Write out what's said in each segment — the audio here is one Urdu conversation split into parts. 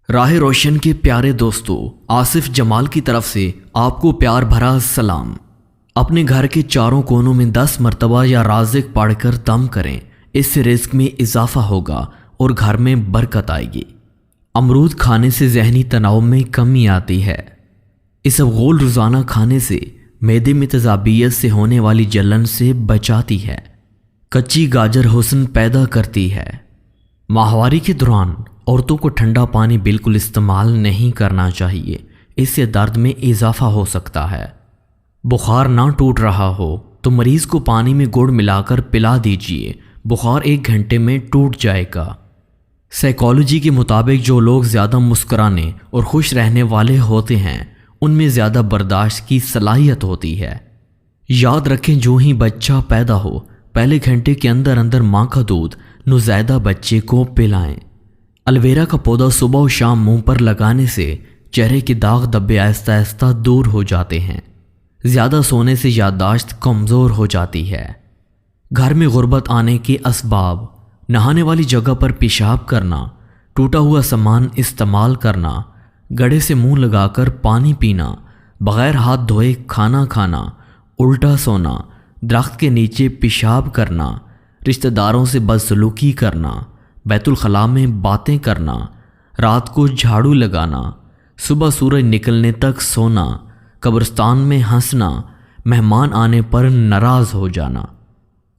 راہ روشن کے پیارے دوستو، آصف جمال کی طرف سے آپ کو پیار بھرا سلام۔ اپنے گھر کے چاروں کونوں میں 10 مرتبہ یا رازق پڑھ کر دم کریں، اس سے رزق میں اضافہ ہوگا اور گھر میں برکت آئے گی۔ امرود کھانے سے ذہنی تناؤ میں کمی آتی ہے۔ اسبغول روزانہ کھانے سے معدے میں تیزابیت سے ہونے والی جلن سے بچاتی ہے۔ کچی گاجر حسن پیدا کرتی ہے۔ ماہواری کے دوران عورتوں کو ٹھنڈا پانی بالکل استعمال نہیں کرنا چاہیے، اس سے درد میں اضافہ ہو سکتا ہے۔ بخار نہ ٹوٹ رہا ہو تو مریض کو پانی میں گڑ ملا کر پلا دیجیے، بخار 1 گھنٹے میں ٹوٹ جائے گا۔ سائیکالوجی کے مطابق جو لوگ زیادہ مسکرانے اور خوش رہنے والے ہوتے ہیں ان میں زیادہ برداشت کی صلاحیت ہوتی ہے۔ یاد رکھیں، جو ہی بچہ پیدا ہو پہلے گھنٹے کے اندر اندر ماں کا دودھ نوزائیدہ بچے کو پلائیں۔ الویرا کا پودا صبح و شام منہ پر لگانے سے چہرے کے داغ دھبے آہستہ آہستہ دور ہو جاتے ہیں۔ زیادہ سونے سے یادداشت کمزور ہو جاتی ہے۔ گھر میں غربت آنے کے اسباب: نہانے والی جگہ پر پیشاب کرنا، ٹوٹا ہوا سامان استعمال کرنا، گڑھے سے منہ لگا کر پانی پینا، بغیر ہاتھ دھوئے کھانا کھانا، الٹا سونا، درخت کے نیچے پیشاب کرنا، رشتہ داروں سے بدسلوکی کرنا، بیت الخلاء میں باتیں کرنا، رات کو جھاڑو لگانا، صبح سورج نکلنے تک سونا، قبرستان میں ہنسنا، مہمان آنے پر ناراض ہو جانا۔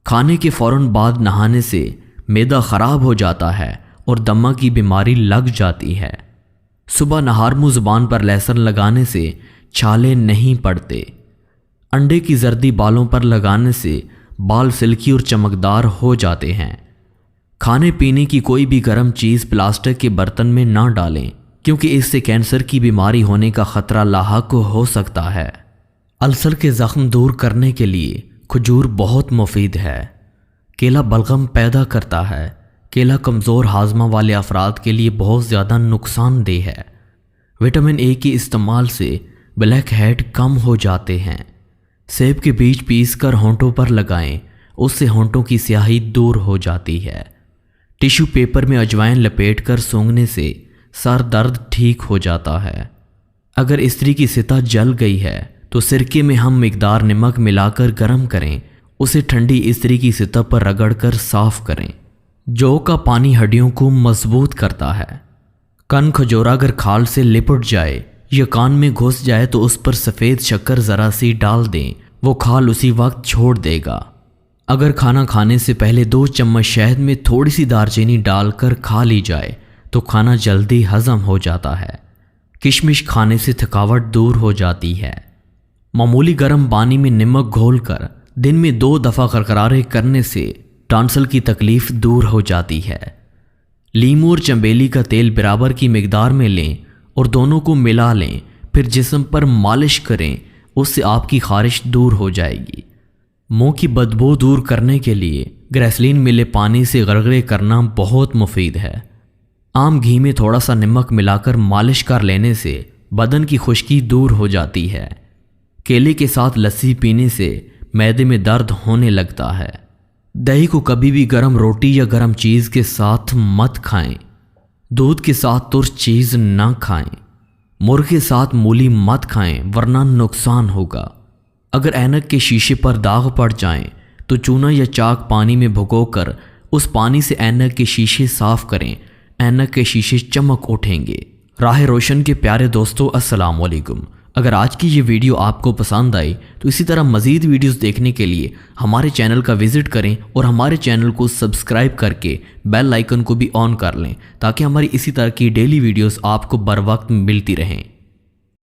کھانے کے فوراً بعد نہانے سے معدہ خراب ہو جاتا ہے اور دمہ کی بیماری لگ جاتی ہے۔ صبح نہار منہ زبان پر لہسن لگانے سے چھالے نہیں پڑتے۔ انڈے کی زردی بالوں پر لگانے سے بال سلکی اور چمکدار ہو جاتے ہیں۔ کھانے پینے کی کوئی بھی گرم چیز پلاسٹک کے برتن میں نہ ڈالیں، کیونکہ اس سے کینسر کی بیماری ہونے کا خطرہ لاحق ہو سکتا ہے۔ السر کے زخم دور کرنے کے لیے کھجور بہت مفید ہے۔ کیلا بلغم پیدا کرتا ہے۔ کیلا کمزور ہاضمہ والے افراد کے لیے بہت زیادہ نقصان دہ ہے۔ وٹامن اے کے استعمال سے بلیک ہیڈ کم ہو جاتے ہیں۔ سیب کے بیج پیس کر ہونٹوں پر لگائیں، اس سے ہونٹوں کی سیاہی دور ہو جاتی ہے۔ ٹیشو پیپر میں اجوائن لپیٹ کر سونگھنے سے سر درد ٹھیک ہو جاتا ہے۔ اگر استری کی سطح جل گئی ہے تو سرکے میں ہم مقدار نمک ملا کر گرم کریں، اسے ٹھنڈی استری کی سطح پر رگڑ کر صاف کریں۔ جو کا پانی ہڈیوں کو مضبوط کرتا ہے۔ کن کھجورا اگر کھال سے لپٹ جائے یا کان میں گھس جائے تو اس پر سفید شکر ذرا سی ڈال دیں، وہ کھال اسی وقت چھوڑ دے گا۔ اگر کھانا کھانے سے پہلے 2 چمچ شہد میں تھوڑی سی دارچینی ڈال کر کھا لی جائے تو کھانا جلدی ہضم ہو جاتا ہے۔ کشمش کھانے سے تھکاوٹ دور ہو جاتی ہے۔ معمولی گرم پانی میں نمک گھول کر دن میں 2 دفعہ غرغرارے کرنے سے ٹانسل کی تکلیف دور ہو جاتی ہے۔ لیمو اور چنبیلی کا تیل برابر کی مقدار میں لیں اور دونوں کو ملا لیں، پھر جسم پر مالش کریں، اس سے آپ کی خارش دور ہو جائے گی۔ منہ کی بدبو دور کرنے کے لیے گریسلین ملے پانی سے غرغرے کرنا بہت مفید ہے۔ عام گھی میں تھوڑا سا نمک ملا کر مالش کر لینے سے بدن کی خشکی دور ہو جاتی ہے۔ کیلے کے ساتھ لسی پینے سے معدے میں درد ہونے لگتا ہے۔ دہی کو کبھی بھی گرم روٹی یا گرم چیز کے ساتھ مت کھائیں۔ دودھ کے ساتھ ترش چیز نہ کھائیں۔ مرغ کے ساتھ مولی مت کھائیں ورنہ نقصان ہوگا۔ اگر اینک کے شیشے پر داغ پڑ جائیں تو چونا یا چاک پانی میں بھگو کر اس پانی سے اینک کے شیشے صاف کریں، اینک کے شیشے چمک اٹھیں گے۔ راہ روشن کے پیارے دوستو، السلام علیکم۔ اگر آج کی یہ ویڈیو آپ کو پسند آئی تو اسی طرح مزید ویڈیوز دیکھنے کے لیے ہمارے چینل کا وزٹ کریں اور ہمارے چینل کو سبسکرائب کر کے بیل آئیکن کو بھی آن کر لیں تاکہ ہماری اسی طرح کی ڈیلی ویڈیوز آپ کو بر وقت ملتی رہیں۔